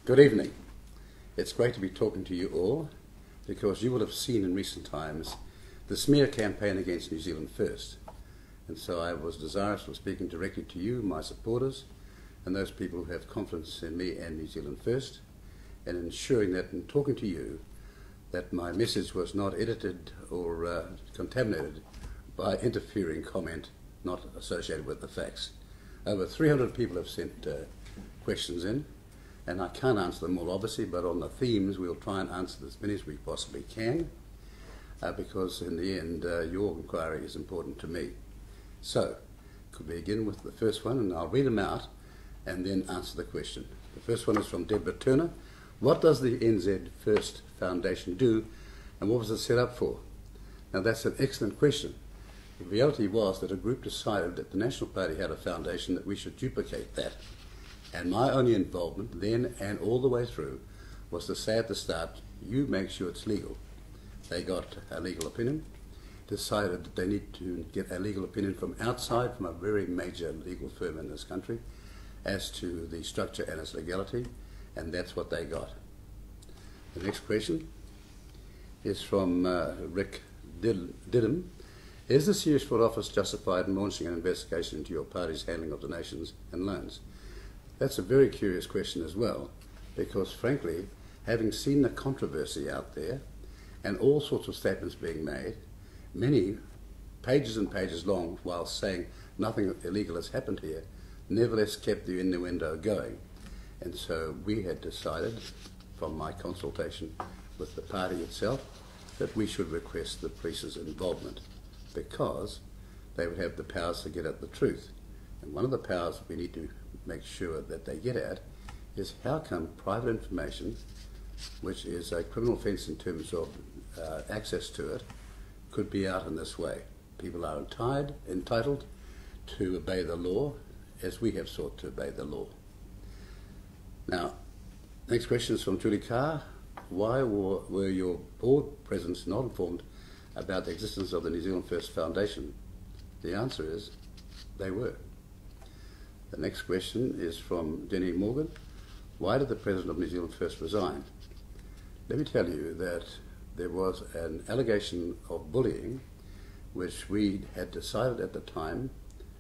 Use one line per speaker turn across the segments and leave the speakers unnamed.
Good evening. It's great to be talking to you all because you will have seen in recent times the smear campaign against New Zealand First. And so I was desirous of speaking directly to you, my supporters, and those people who have confidence in me and New Zealand First, and ensuring that in talking to you that my message was not edited or contaminated by interfering comment not associated with the facts. Over 300 people have sent questions in, and I can't answer them all obviously, but on the themes we'll try and answer as many as we possibly can, because in the end your inquiry is important to me. So, could we begin with the first one, and I'll read them out and then answer the question. The first one is from Deborah Turner. What does the NZ First Foundation do, and what was it set up for? Now that's an excellent question. The reality was that a group decided that the National Party had a foundation, that we should duplicate that. And my only involvement then and all the way through was to say at the start, you make sure it's legal. They got a legal opinion, decided that they need to get a legal opinion from outside, from a very major legal firm in this country, as to the structure and its legality, and that's what they got. The next question is from Rick Didham. Is the Serious Fraud Office justified in launching an investigation into your party's handling of donations and loans? That's a very curious question as well, because frankly, having seen the controversy out there and all sorts of statements being made, many pages and pages long, while saying nothing illegal has happened here, nevertheless kept the innuendo going. And so we had decided, from my consultation with the party itself, that we should request the police's involvement, because they would have the powers to get at the truth. And one of the powers we need to make sure that they get at is how come private information, which is a criminal offence in terms of access to it, could be out in this way. People are entitled to obey the law, as we have sought to obey the law. Now, next question is from Julie Carr. Why were your board presidents not informed about the existence of the New Zealand First Foundation? The answer is they were. The next question is from Jenny Morgan. Why did the President of New Zealand First resign? Let me tell you that there was an allegation of bullying which we had decided at the time,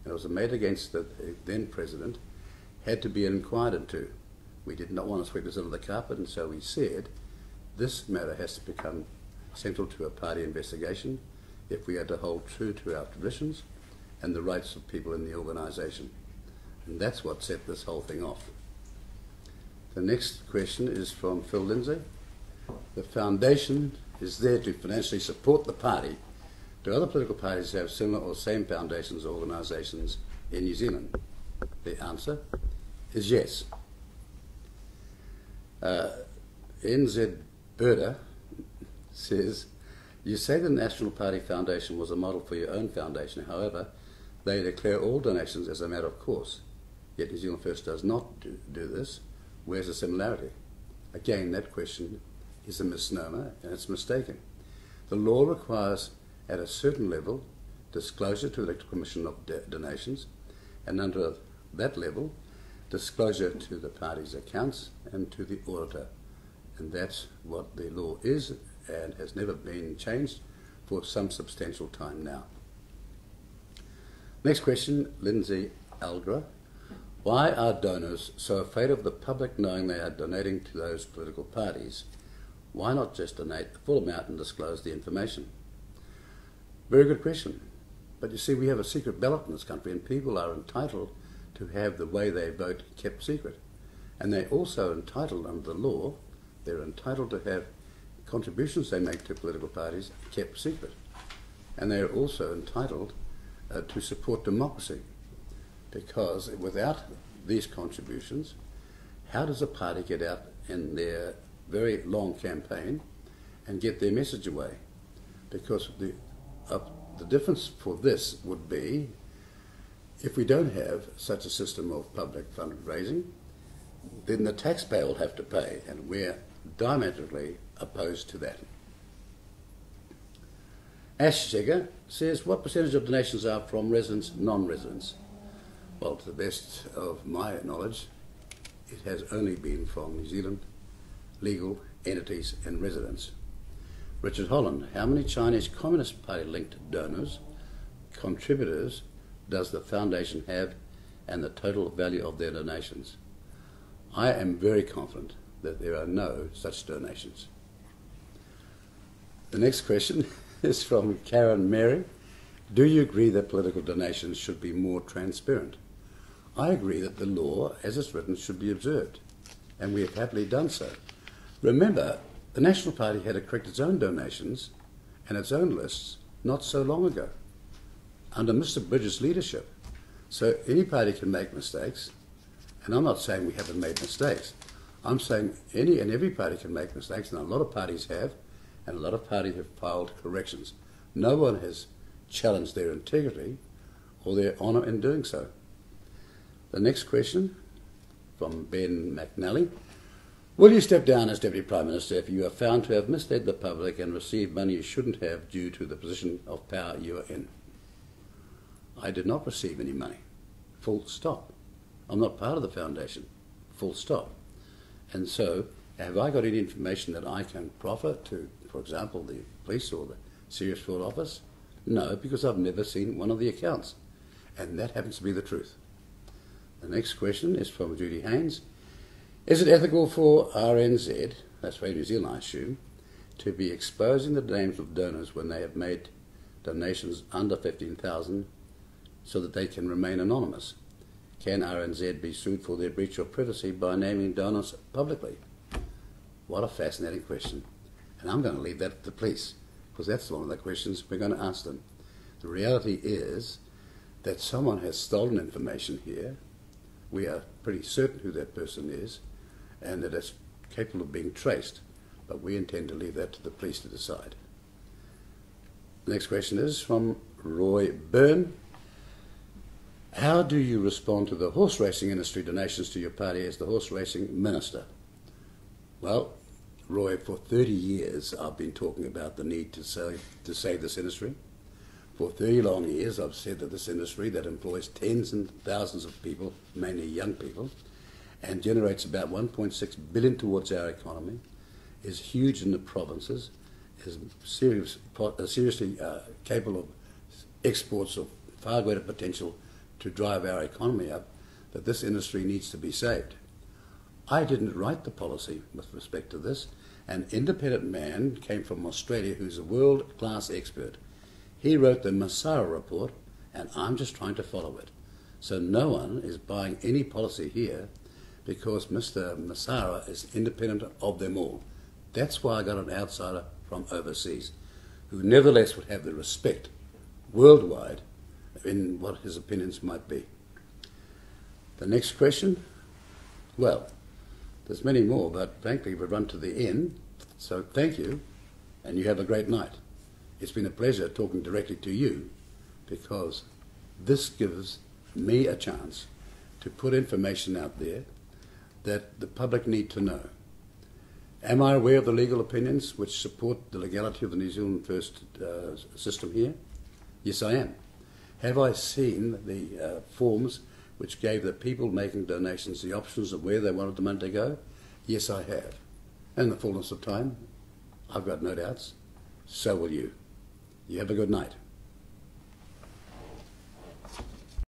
and it was made against the then President, had to be inquired into. We did not want to sweep this under the carpet, and so we said this matter has to become central to a party investigation if we are to hold true to our traditions and the rights of people in the organisation. And that's what set this whole thing off. The next question is from Phil Lindsay. The foundation is there to financially support the party. Do other political parties have similar or same foundations or organisations in New Zealand? The answer is yes. NZ Berda says, you say the National Party Foundation was a model for your own foundation. However, they declare all donations as a matter of course. Yet New Zealand First does not do this. Where's the similarity? Again, that question is a misnomer and it's mistaken. The law requires at a certain level disclosure to the Electoral Commission of donations, and under that level disclosure to the party's accounts and to the auditor. And that's what the law is and has never been changed for some substantial time now. Next question, Lindsay Algra. Why are donors so afraid of the public knowing they are donating to those political parties? Why not just donate the full amount and disclose the information? Very good question. But you see, we have a secret ballot in this country, and people are entitled to have the way they vote kept secret. And they're also entitled under the law, they're entitled to have contributions they make to political parties kept secret. And they're also entitled to support democracy, because without these contributions, how does a party get out in their very long campaign and get their message away? Because the difference for this would be, if we don't have such a system of public fundraising, then the taxpayer will have to pay, and we're diametrically opposed to that. Ash Seger says, what percentage of donations are from residents, non-residents? Well, to the best of my knowledge, it has only been from New Zealand legal entities and residents. Richard Holland, how many Chinese Communist Party linked donors, contributors does the foundation have, and the total value of their donations? I am very confident that there are no such donations. The next question is from Karen Mary. Do you agree that political donations should be more transparent? I agree that the law, as it's written, should be observed, and we have happily done so. Remember, the National Party had to correct its own donations and its own lists not so long ago, under Mr. Bridges' leadership. So any party can make mistakes, and I'm not saying we haven't made mistakes. I'm saying any and every party can make mistakes, and a lot of parties have, and a lot of parties have filed corrections. No one has challenged their integrity or their honour in doing so. The next question from Ben McNally. Will you step down as Deputy Prime Minister if you are found to have misled the public and received money you shouldn't have due to the position of power you are in? I did not receive any money. Full stop. I'm not part of the foundation. Full stop. And so, have I got any information that I can proffer to, for example, the police or the Serious Fraud Office? No, because I've never seen one of the accounts. And that happens to be the truth. The next question is from Judy Haynes. Is it ethical for RNZ, that's Radio New Zealand I assume, to be exposing the names of donors when they have made donations under 15,000 so that they can remain anonymous? Can RNZ be sued for their breach of privacy by naming donors publicly? What a fascinating question. And I'm going to leave that to the police, because that's one of the questions we're going to ask them. The reality is that someone has stolen information here. We are pretty certain who that person is, and that it's capable of being traced, but we intend to leave that to the police to decide. The next question is from Roy Byrne. How do you respond to the horse racing industry donations to your party as the horse racing minister? Well, Roy, for 30 years I've been talking about the need to save this industry. For 30 long years I've said that this industry that employs tens and thousands of people, mainly young people, and generates about 1.6 billion towards our economy, is huge in the provinces, is seriously capable of exports of far greater potential to drive our economy up, that this industry needs to be saved. I didn't write the policy with respect to this. An independent man came from Australia who's a world-class expert. He wrote the Massara report, and I'm just trying to follow it. So no one is buying any policy here because Mr. Massara is independent of them all. That's why I got an outsider from overseas, who nevertheless would have the respect worldwide in what his opinions might be. The next question, well, there's many more, but frankly we've run to the end, so thank you, and you have a great night. It's been a pleasure talking directly to you, because this gives me a chance to put information out there that the public need to know. Am I aware of the legal opinions which support the legality of the New Zealand First system here? Yes, I am. Have I seen the forms which gave the people making donations the options of where they wanted the money to go? Yes, I have. In the fullness of time, I've got no doubts. So will you. You have a good night.